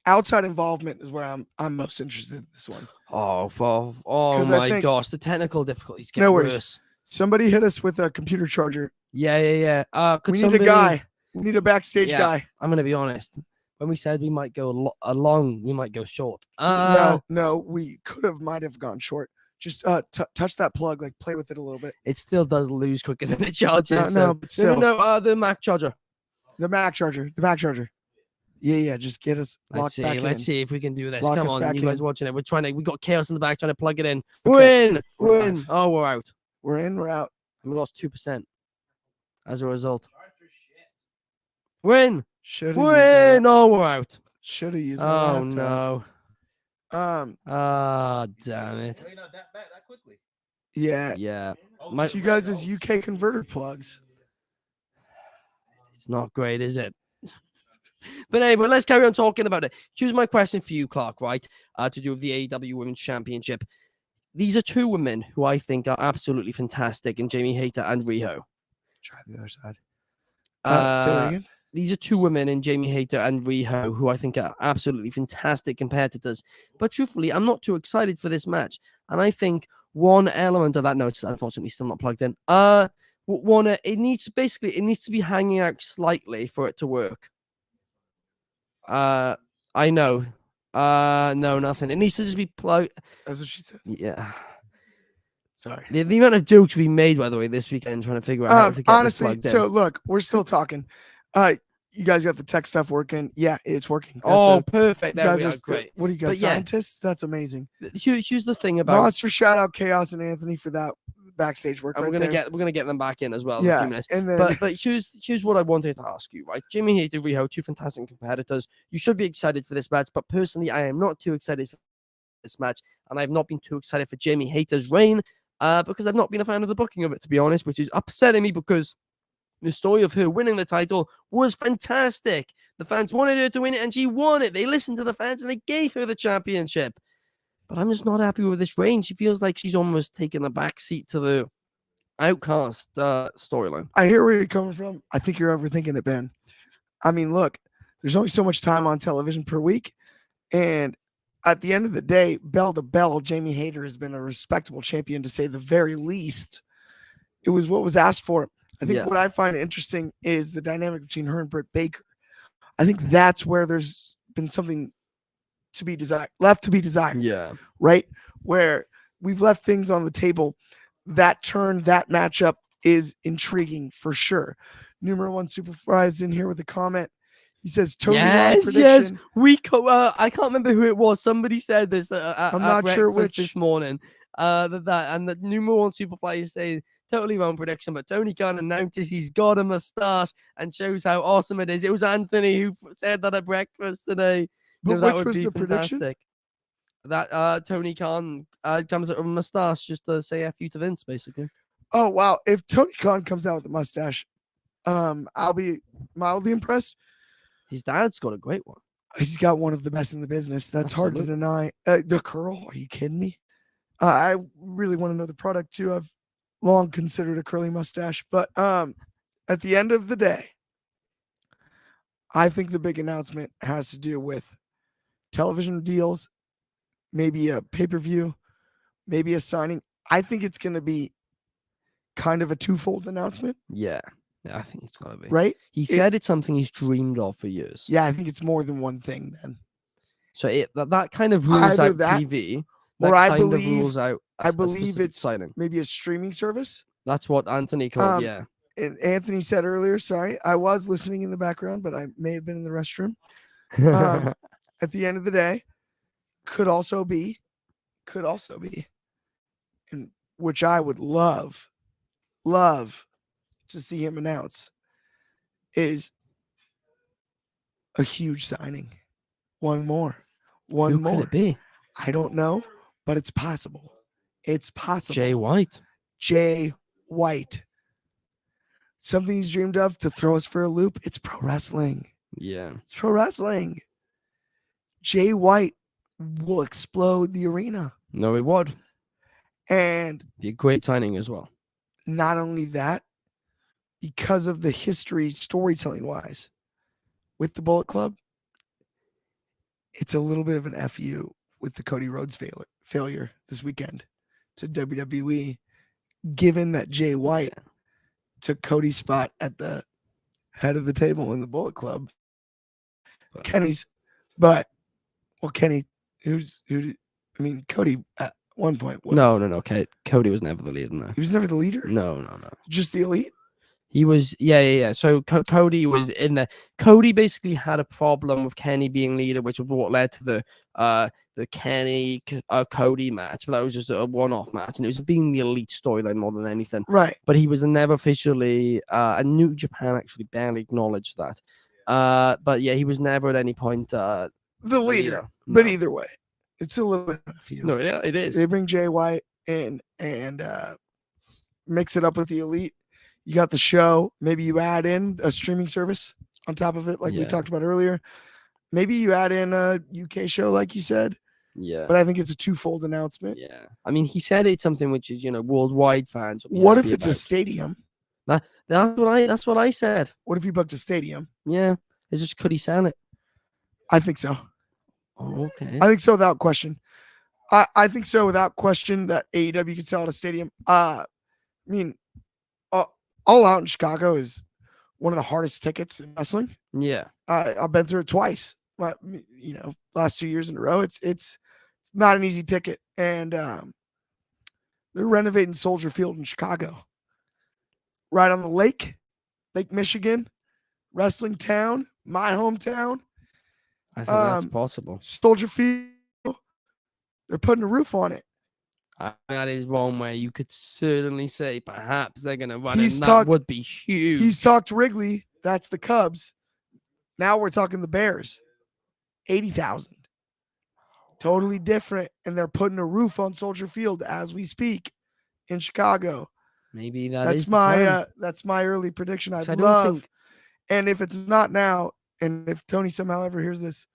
[SPEAKER 6] Outside involvement is where I'm most interested in this one.
[SPEAKER 4] Oh my gosh, the technical difficulties get worse.
[SPEAKER 6] Somebody hit us with a computer charger.
[SPEAKER 4] Yeah.
[SPEAKER 6] We need a guy. We need a backstage guy.
[SPEAKER 4] I'm gonna be honest. When we said we might go long, we might go short.
[SPEAKER 6] No, we might have gone short. Just touch that plug, like play with it a little bit.
[SPEAKER 4] It still does lose quicker than it charges.
[SPEAKER 6] No, but still.
[SPEAKER 4] No, the Mac charger.
[SPEAKER 6] The Mac charger. Yeah. Just get us locked back
[SPEAKER 4] Let's
[SPEAKER 6] in.
[SPEAKER 4] see if we can do this.
[SPEAKER 6] Lock
[SPEAKER 4] Come
[SPEAKER 6] us
[SPEAKER 4] on,
[SPEAKER 6] back
[SPEAKER 4] you guys
[SPEAKER 6] in.
[SPEAKER 4] watching it. We got chaos in the back trying to plug it in.
[SPEAKER 6] Okay.
[SPEAKER 4] We're in.
[SPEAKER 6] We're
[SPEAKER 4] We're in.
[SPEAKER 6] live.
[SPEAKER 4] Oh, we're out.
[SPEAKER 6] We're in. We're out.
[SPEAKER 4] And we lost 2% as a result. We're in.
[SPEAKER 6] Should have
[SPEAKER 4] We're in. Oh, we're out.
[SPEAKER 6] Should have used my
[SPEAKER 4] Oh
[SPEAKER 6] laptop.
[SPEAKER 4] no. Damn it.
[SPEAKER 3] Not that bad that quickly.
[SPEAKER 6] Yeah.
[SPEAKER 4] Yeah.
[SPEAKER 6] So you guys as UK converter plugs.
[SPEAKER 4] It's not great, is it? But anyway, let's carry on talking about it. Here's my question for you, Clark, right? To do with the AEW Women's Championship. These are two women who I think are absolutely fantastic, in Jamie Hayter and Riho.
[SPEAKER 6] Try the other side. Say that again.
[SPEAKER 4] These are two women in Jamie Hayter and Riho who I think are absolutely fantastic competitors. But truthfully, I'm not too excited for this match. And I think one element of that, no, it's unfortunately still not plugged in. It needs to be hanging out slightly for it to work. I know. No, nothing. It needs to just be plugged.
[SPEAKER 6] That's what she said.
[SPEAKER 4] Yeah.
[SPEAKER 6] Sorry.
[SPEAKER 4] The amount of jokes we made, by the way, this weekend trying to figure out how to get
[SPEAKER 6] honestly,
[SPEAKER 4] this plugged in.
[SPEAKER 6] so look, we're still talking. You guys got the tech stuff working? Yeah, it's working.
[SPEAKER 4] Perfect.
[SPEAKER 6] You
[SPEAKER 4] There
[SPEAKER 6] guys
[SPEAKER 4] we are.
[SPEAKER 6] are
[SPEAKER 4] Great.
[SPEAKER 6] What are you guys,
[SPEAKER 4] But yeah.
[SPEAKER 6] scientists? That's amazing.
[SPEAKER 4] Here's the thing about.
[SPEAKER 6] Monster shout out Chaos and Anthony for that backstage work.
[SPEAKER 4] And
[SPEAKER 6] right
[SPEAKER 4] we're gonna get them back in as well in a
[SPEAKER 6] Yeah,
[SPEAKER 4] few minutes.
[SPEAKER 6] and then
[SPEAKER 4] But here's what I wanted to ask you, right? Jimmy Hayter, Riho, two fantastic competitors. You should be excited for this match, but personally, I am not too excited for this match, and I've not been too excited for Jamie Hayter's reign, because I've not been a fan of the booking of it, to be honest, which is upsetting me because the story of her winning the title was fantastic. The fans wanted her to win it, and she won it. They listened to the fans, and they gave her the championship. But I'm just not happy with this reign. She feels like she's almost taken a back seat to the Outcast storyline.
[SPEAKER 6] I hear where you're coming from. I think you're overthinking it, Ben. I mean, look, there's only so much time on television per week, and at the end of the day, bell to bell, Jamie Hayter has been a respectable champion, to say the very least. It was what was asked for. I think what I find interesting is the dynamic between her and Britt Baker. I think that's where there's been something to be desired, left to be desired.
[SPEAKER 4] Yeah.
[SPEAKER 6] Right? Where we've left things on the table. That matchup is intriguing for sure. Numero one Superfries in here with a comment. He says, Tony Khan prediction.
[SPEAKER 4] I can't remember who it was. Somebody said this
[SPEAKER 6] I'm not sure which
[SPEAKER 4] this morning. And the numero one Superfly is saying totally wrong prediction, but Tony Khan announces he's got a mustache and shows how awesome it is. It was Anthony who said that at breakfast today.
[SPEAKER 6] But
[SPEAKER 4] that
[SPEAKER 6] which
[SPEAKER 4] would
[SPEAKER 6] was
[SPEAKER 4] be
[SPEAKER 6] the
[SPEAKER 4] fantastic.
[SPEAKER 6] prediction?
[SPEAKER 4] That Tony Khan comes out with a mustache just to say F you to Vince, basically.
[SPEAKER 6] Oh, wow. If Tony Khan comes out with a mustache, I'll be mildly impressed.
[SPEAKER 4] His dad's got a great one.
[SPEAKER 6] He's got one of the best in the business. That's
[SPEAKER 4] Absolutely.
[SPEAKER 6] hard to deny. The curl, are you kidding me? I really want to know the product too. I've long considered a curly mustache, but at the end of the day, I think the big announcement has to do with television deals, maybe a pay-per-view, maybe a signing. I think it's going to be kind of a twofold announcement.
[SPEAKER 4] Yeah, I think it's got to be.
[SPEAKER 6] Right?
[SPEAKER 4] He said it's something he's dreamed of for years.
[SPEAKER 6] Yeah, I think it's more than one thing then.
[SPEAKER 4] So that kind of rules
[SPEAKER 6] Either
[SPEAKER 4] out
[SPEAKER 6] that,
[SPEAKER 4] TV.
[SPEAKER 6] Or
[SPEAKER 4] I
[SPEAKER 6] I believe it's
[SPEAKER 4] signing.
[SPEAKER 6] maybe a streaming service.
[SPEAKER 4] That's what Anthony called. Yeah.
[SPEAKER 6] And Anthony said earlier, sorry, I was listening in the background, but I may have been in the restroom. At the end of the day, could also be, and which I would love to see him announce, is a huge signing. One more.
[SPEAKER 4] Who could it be?
[SPEAKER 6] I don't know, but it's possible. It's possible.
[SPEAKER 4] Jay White.
[SPEAKER 6] Jay White. Something he's dreamed of to throw us for a loop. It's pro wrestling.
[SPEAKER 4] Yeah.
[SPEAKER 6] It's pro wrestling. Jay White will explode the arena.
[SPEAKER 4] No, it would.
[SPEAKER 6] And
[SPEAKER 4] be a great signing as well.
[SPEAKER 6] Not only that, because of the history storytelling wise with the Bullet Club, it's a little bit of an FU with the Cody Rhodes failure this weekend to WWE, given that Jay White took Cody's spot at the head of the table in the Bullet Club. Kenny, Cody at one point was.
[SPEAKER 4] No. Okay. Cody was never the leader. No.
[SPEAKER 6] He was never the leader?
[SPEAKER 4] No.
[SPEAKER 6] Just the elite?
[SPEAKER 4] He was, yeah. So Cody was in there. Cody basically had a problem with Kenny being leader, which was what led to the Kenny Cody match. But that was just a one-off match, and it was being the elite storyline more than anything.
[SPEAKER 6] Right.
[SPEAKER 4] But he was never officially, and New Japan actually barely acknowledged that. But yeah, he was never at any point
[SPEAKER 6] The leader.
[SPEAKER 4] No.
[SPEAKER 6] But either way, it's a little bit of you.
[SPEAKER 4] No, yeah, it is.
[SPEAKER 6] They bring Jay White in and mix it up with the elite. You got the show. Maybe you add in a streaming service on top of it, like we talked about earlier. Maybe you add in a UK show, like you said.
[SPEAKER 4] Yeah.
[SPEAKER 6] But I think it's a twofold announcement.
[SPEAKER 4] Yeah. I mean, he said it's something which is, worldwide fans.
[SPEAKER 6] What if it's a stadium?
[SPEAKER 4] That's what I said.
[SPEAKER 6] What if you booked a stadium?
[SPEAKER 4] Yeah. It's just, could he sell it?
[SPEAKER 6] I think so.
[SPEAKER 4] Oh, okay.
[SPEAKER 6] I think so without question. I think so without question that AEW could sell at a stadium. I mean, All Out in Chicago is one of the hardest tickets in wrestling.
[SPEAKER 4] Yeah.
[SPEAKER 6] I've been through it twice. Last 2 years in a row. It's not an easy ticket, and they're renovating Soldier Field in Chicago, right on the Lake Michigan, wrestling town, my hometown.
[SPEAKER 4] I think that's possible.
[SPEAKER 6] Soldier Field, they're putting a roof on it.
[SPEAKER 4] That is one where you could certainly say perhaps they're going to run it. That would be huge.
[SPEAKER 6] He's talked Wrigley. That's the Cubs. Now we're talking the Bears. 80,000. Totally different. And they're putting a roof on Soldier Field as we speak in Chicago.
[SPEAKER 4] Maybe
[SPEAKER 6] that's my early prediction. I'd love. And if it's not now, and if Tony somehow ever hears this,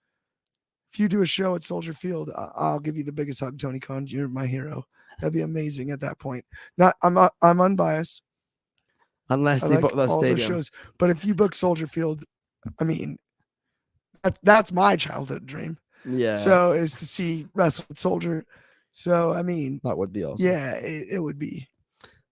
[SPEAKER 6] if you do a show at Soldier Field, I'll give you the biggest hug, Tony Khan. You're my hero. That'd be amazing at that point. I'm unbiased.
[SPEAKER 4] Unless they book that stadium.
[SPEAKER 6] Shows. But if you book Soldier Field, I mean, that's my childhood dream.
[SPEAKER 4] Yeah.
[SPEAKER 6] So is to see wrestle at Soldier. So I mean,
[SPEAKER 4] that would be awesome.
[SPEAKER 6] Yeah, it would be.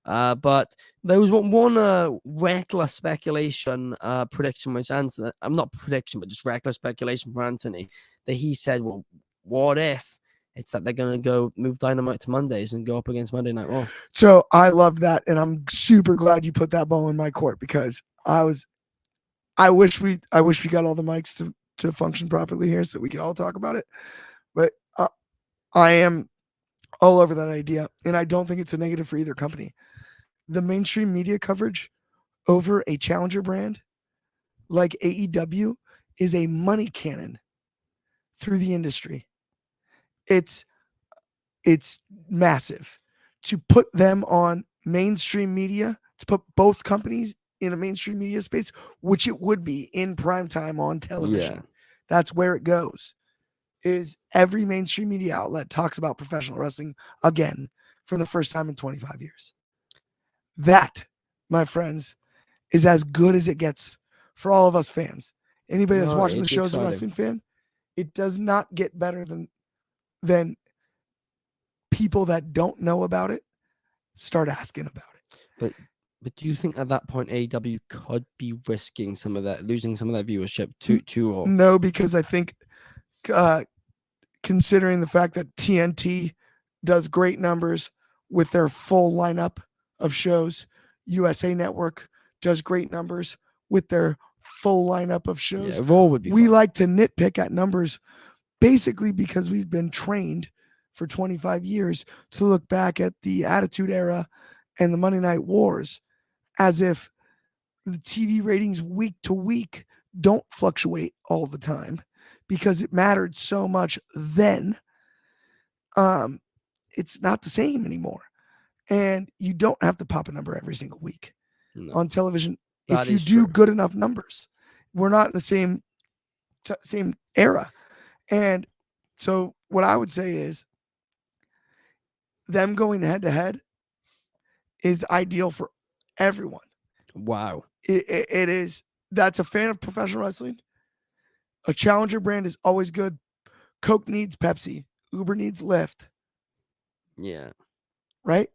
[SPEAKER 4] But there was one reckless speculation prediction, which Anthony, I'm not prediction, but just reckless speculation for Anthony, that he said, well, what if it's that they're going to go move Dynamite to Mondays and go up against Monday Night Raw?
[SPEAKER 6] So I love that. And I'm super glad you put that ball in my court, because I wish we got all the mics to function properly here so we can all talk about it. But I am all over that idea. And I don't think it's a negative for either company. The mainstream media coverage over a challenger brand like AEW is a money cannon through the industry. It's massive to put them on mainstream media, to put both companies in a mainstream media space, which it would be in prime time on television.
[SPEAKER 4] Yeah.
[SPEAKER 6] That's where it goes. Is every mainstream media outlet talks about professional wrestling again for the first time in 25 years. That, my friends, is as good as it gets for all of us fans. Anybody that's watching the show is a wrestling fan. It does not get better than people that don't know about it start asking about it.
[SPEAKER 4] But do you think at that point AEW could be risking some of that, losing some of that viewership to or
[SPEAKER 6] no? Because I think considering the fact that TNT does great numbers with their full lineup of shows, USA Network does great numbers with their full lineup of shows.
[SPEAKER 4] Yeah, Raw would be
[SPEAKER 6] we
[SPEAKER 4] fun.
[SPEAKER 6] like to nitpick at numbers basically because we've been trained for 25 years to look back at the Attitude Era and the Monday Night Wars as if the TV ratings week to week don't fluctuate all the time because it mattered so much then. It's not the same anymore. And you don't have to pop a number every single week on television if you do good enough numbers. We're not in the same era. And so what I would say is them going head to head is ideal for everyone.
[SPEAKER 4] Wow.
[SPEAKER 6] It is. That's a fan of professional wrestling. A challenger brand is always good. Coke needs Pepsi. Uber needs Lyft.
[SPEAKER 4] Yeah.
[SPEAKER 6] Right?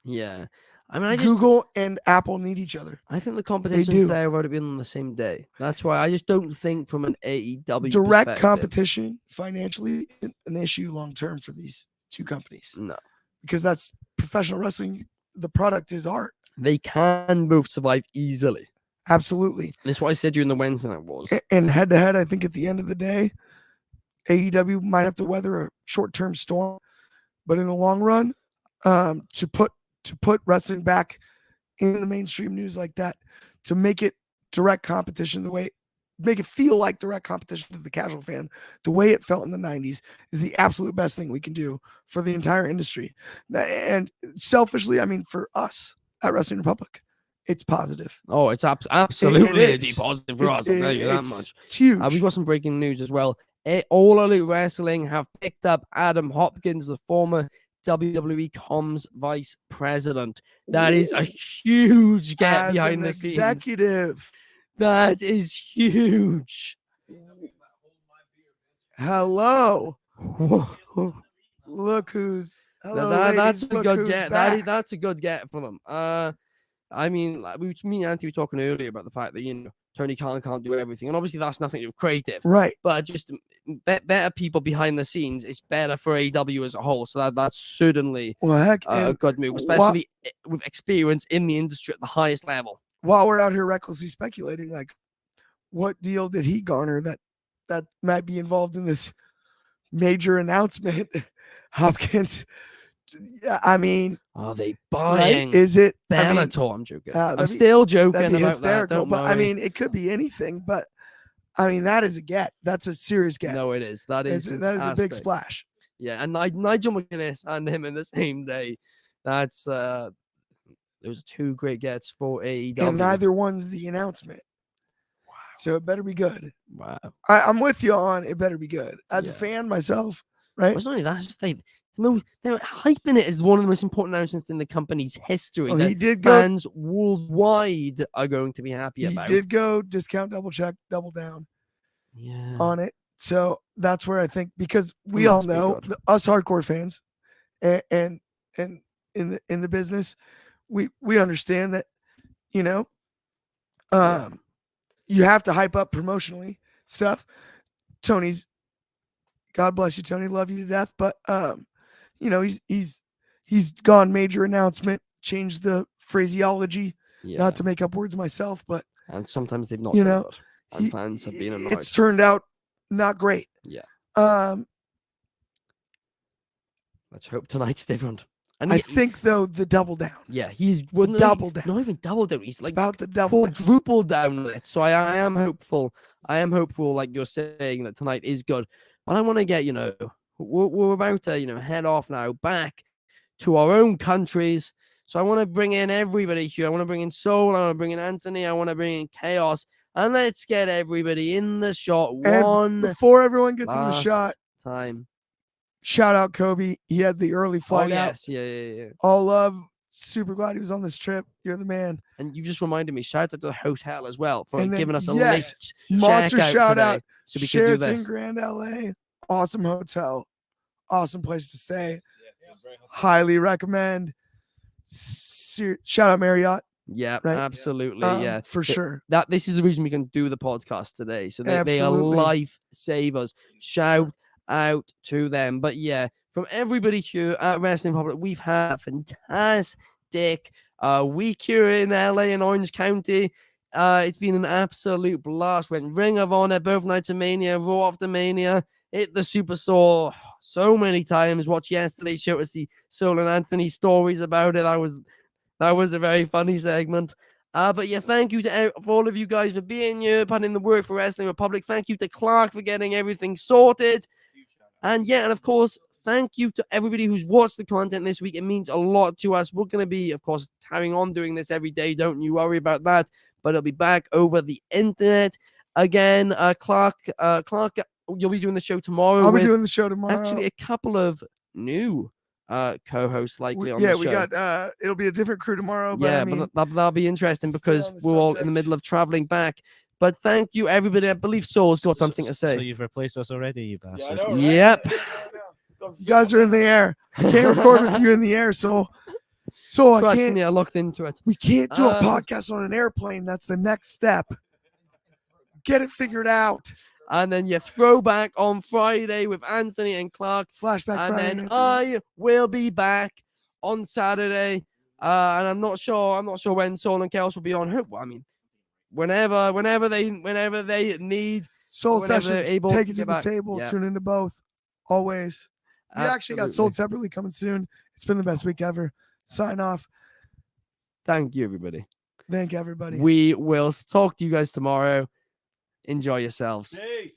[SPEAKER 4] Yeah. I mean,
[SPEAKER 6] Google and Apple need each other.
[SPEAKER 4] I think the competition's there would have been on the same day. That's why I just don't think from an AEW
[SPEAKER 6] direct competition financially an issue long term for these two companies.
[SPEAKER 4] No.
[SPEAKER 6] Because that's professional wrestling. The product is art.
[SPEAKER 4] they can both survive easily.
[SPEAKER 6] Absolutely.
[SPEAKER 4] That's what I said during the Wednesday night was.
[SPEAKER 6] And head to head, I think at the end of the day, AEW might have to weather a short-term storm, but in the long run, to put wrestling back in the mainstream news like that, to make it direct competition, make it feel like direct competition to the casual fan, the way it felt in the 90s, is the absolute best thing we can do for the entire industry. And selfishly, I mean, for us at Wrestling Republic, it's positive.
[SPEAKER 4] Oh, it's absolutely a
[SPEAKER 6] is.
[SPEAKER 4] deep positive for us. I'll tell you that much.
[SPEAKER 6] It's huge.
[SPEAKER 4] We've got some breaking news as well. All Elite Wrestling have picked up Adam Hopkins, the former WWE Comms Vice President. That is a huge get
[SPEAKER 6] As
[SPEAKER 4] behind
[SPEAKER 6] an
[SPEAKER 4] the scenes.
[SPEAKER 6] executive.
[SPEAKER 4] That is huge.
[SPEAKER 6] Hello. Look who's. Hello,
[SPEAKER 4] That's
[SPEAKER 6] ladies,
[SPEAKER 4] a
[SPEAKER 6] look
[SPEAKER 4] good
[SPEAKER 6] who's
[SPEAKER 4] get.
[SPEAKER 6] back.
[SPEAKER 4] That's a good get for them. I mean, me and Anthony were talking earlier about the fact that Tony Khan can't do everything, and obviously that's nothing to do with creative,
[SPEAKER 6] Right.
[SPEAKER 4] but just better people behind the scenes. It's better for AEW as a whole. So that's certainly
[SPEAKER 6] Well, heck,
[SPEAKER 4] a
[SPEAKER 6] and
[SPEAKER 4] good move, especially with experience in the industry at the highest level.
[SPEAKER 6] while we're out here recklessly speculating, like, what deal did he garner that might be involved in this major announcement? Hopkins. I mean,
[SPEAKER 4] Are they
[SPEAKER 6] right?
[SPEAKER 4] buying
[SPEAKER 6] Is it
[SPEAKER 4] Bellator? I'm joking. I'm
[SPEAKER 6] be-
[SPEAKER 4] still joking
[SPEAKER 6] that'd be
[SPEAKER 4] about
[SPEAKER 6] hysterical,
[SPEAKER 4] that. Don't
[SPEAKER 6] but I
[SPEAKER 4] worry.
[SPEAKER 6] mean, it could be anything. But I mean, that is a get. That's a serious get.
[SPEAKER 4] No, it is. That is
[SPEAKER 6] that is a big
[SPEAKER 4] fantastic.
[SPEAKER 6] splash.
[SPEAKER 4] Yeah, and Nigel McGinnis and him in the same day. That's those two great gets for AEW.
[SPEAKER 6] And neither one's the announcement.
[SPEAKER 4] Wow.
[SPEAKER 6] So it better be good.
[SPEAKER 4] Wow.
[SPEAKER 6] I'm with you on it better be good. As a
[SPEAKER 4] Yeah.
[SPEAKER 6] fan myself, right?
[SPEAKER 4] Well, it's not only that, it's just they're hyping it as one of the most important announcements in the company's history.
[SPEAKER 6] Well,
[SPEAKER 4] that
[SPEAKER 6] he did go.
[SPEAKER 4] fans worldwide are going to be happy
[SPEAKER 6] He
[SPEAKER 4] about.
[SPEAKER 6] did go discount, double check, double down
[SPEAKER 4] Yeah.
[SPEAKER 6] on it. So that's where I think, because we
[SPEAKER 4] Must
[SPEAKER 6] all
[SPEAKER 4] be
[SPEAKER 6] know,
[SPEAKER 4] good.
[SPEAKER 6] us hardcore fans, and in the business, we understand that,
[SPEAKER 4] Yeah.
[SPEAKER 6] you have to hype up promotionally stuff. Tony's, God bless you, Tony, love you to death, but he's gone major announcement, changed the phraseology,
[SPEAKER 4] Yeah.
[SPEAKER 6] not to make up words myself, but
[SPEAKER 4] And sometimes they've not
[SPEAKER 6] you
[SPEAKER 4] been
[SPEAKER 6] know,
[SPEAKER 4] good. And fans have been annoyed.
[SPEAKER 6] it's turned out not great.
[SPEAKER 4] Yeah. Let's hope tonight's different. And
[SPEAKER 6] I think though the double down.
[SPEAKER 4] yeah, he's
[SPEAKER 6] double down.
[SPEAKER 4] Not even double down. He's
[SPEAKER 6] It's
[SPEAKER 4] like
[SPEAKER 6] about the double down.
[SPEAKER 4] quadruple down on it. So I am hopeful. I am hopeful, like you're saying, that tonight is good. But I want to get, we're about to, head off now back to our own countries. So I want to bring in everybody here. I want to bring in Soul. I want to bring in Anthony. I want to bring in Chaos. And let's get everybody in the shot
[SPEAKER 6] And before everyone gets in the
[SPEAKER 4] last
[SPEAKER 6] shot,
[SPEAKER 4] time.
[SPEAKER 6] shout out Kobe. He had the early flight out.
[SPEAKER 4] Yes. Yeah.
[SPEAKER 6] All love. Super glad he was on this trip. You're the man.
[SPEAKER 4] And you just reminded me, shout out to the hotel as well for
[SPEAKER 6] And then,
[SPEAKER 4] giving us a
[SPEAKER 6] yes,
[SPEAKER 4] late
[SPEAKER 6] monster
[SPEAKER 4] checkout
[SPEAKER 6] shout
[SPEAKER 4] today,
[SPEAKER 6] out.
[SPEAKER 4] so we can do
[SPEAKER 6] Sheraton
[SPEAKER 4] this.
[SPEAKER 6] Grand LA. Awesome hotel. Awesome place to stay. Highly recommend. Shout out Marriott.
[SPEAKER 4] Yeah,
[SPEAKER 6] Right?
[SPEAKER 4] absolutely. Yeah,
[SPEAKER 6] for sure.
[SPEAKER 4] This is the reason we can do the podcast today. So they are
[SPEAKER 6] Absolutely.
[SPEAKER 4] lifesavers. Shout out to them. But yeah, from everybody here at Wrestling Public, we've had a fantastic week here in LA and Orange County. It's been an absolute blast. Went Ring of Honor, both nights of Mania, Raw after Mania, hit the Superstore so many times. Watched yesterday's show to see Soul and Anthony's stories about it. That was a very funny segment. But yeah, thank you to for all of you guys for being here, putting in the work for Wrestling Republic. Thank you to Clark for getting everything sorted. And yeah, and of course, thank you to everybody who's watched the content this week. It means a lot to us. We're going to be, of course, carrying on doing this every day. Don't you worry about that. But it'll be back over the internet again. Clark, you'll be doing the show tomorrow.
[SPEAKER 6] I'll be doing the show tomorrow.
[SPEAKER 4] Actually, a couple of new co-hosts likely on the show.
[SPEAKER 6] We got it'll be a different crew tomorrow. But
[SPEAKER 4] yeah,
[SPEAKER 6] I mean,
[SPEAKER 4] but that'll be interesting
[SPEAKER 6] stay
[SPEAKER 4] because
[SPEAKER 6] on the
[SPEAKER 4] we're all in the
[SPEAKER 6] subject.
[SPEAKER 4] middle of traveling back. But thank you, everybody. I believe Soul's got something to
[SPEAKER 5] So
[SPEAKER 4] say.
[SPEAKER 5] you've replaced us already, you bastard.
[SPEAKER 4] Yep.
[SPEAKER 6] you guys are in the air. I can't record with you in the air, so I
[SPEAKER 4] Trust
[SPEAKER 6] can't.
[SPEAKER 4] me, I looked into it.
[SPEAKER 6] We can't do a
[SPEAKER 4] Um,
[SPEAKER 6] podcast on an airplane. That's the next step. Get it figured out.
[SPEAKER 4] And then you throw back on Friday with Anthony and Clark.
[SPEAKER 6] Flashback
[SPEAKER 4] And
[SPEAKER 6] Friday.
[SPEAKER 4] then
[SPEAKER 6] Anthony.
[SPEAKER 4] I will be back on Saturday And I'm not sure when Soul and Chaos will be on. I mean, whenever they need
[SPEAKER 6] Soul
[SPEAKER 4] whenever they're
[SPEAKER 6] Sessions,
[SPEAKER 4] able
[SPEAKER 6] take
[SPEAKER 4] to
[SPEAKER 6] it to
[SPEAKER 4] get
[SPEAKER 6] the
[SPEAKER 4] back.
[SPEAKER 6] table.
[SPEAKER 4] Yeah.
[SPEAKER 6] Tune into both. Always. We actually got sold separately coming soon. It's been the best week ever. Sign off.
[SPEAKER 4] Thank you, everybody.
[SPEAKER 6] Thank everybody.
[SPEAKER 4] We will talk to you guys tomorrow. Enjoy yourselves. Night.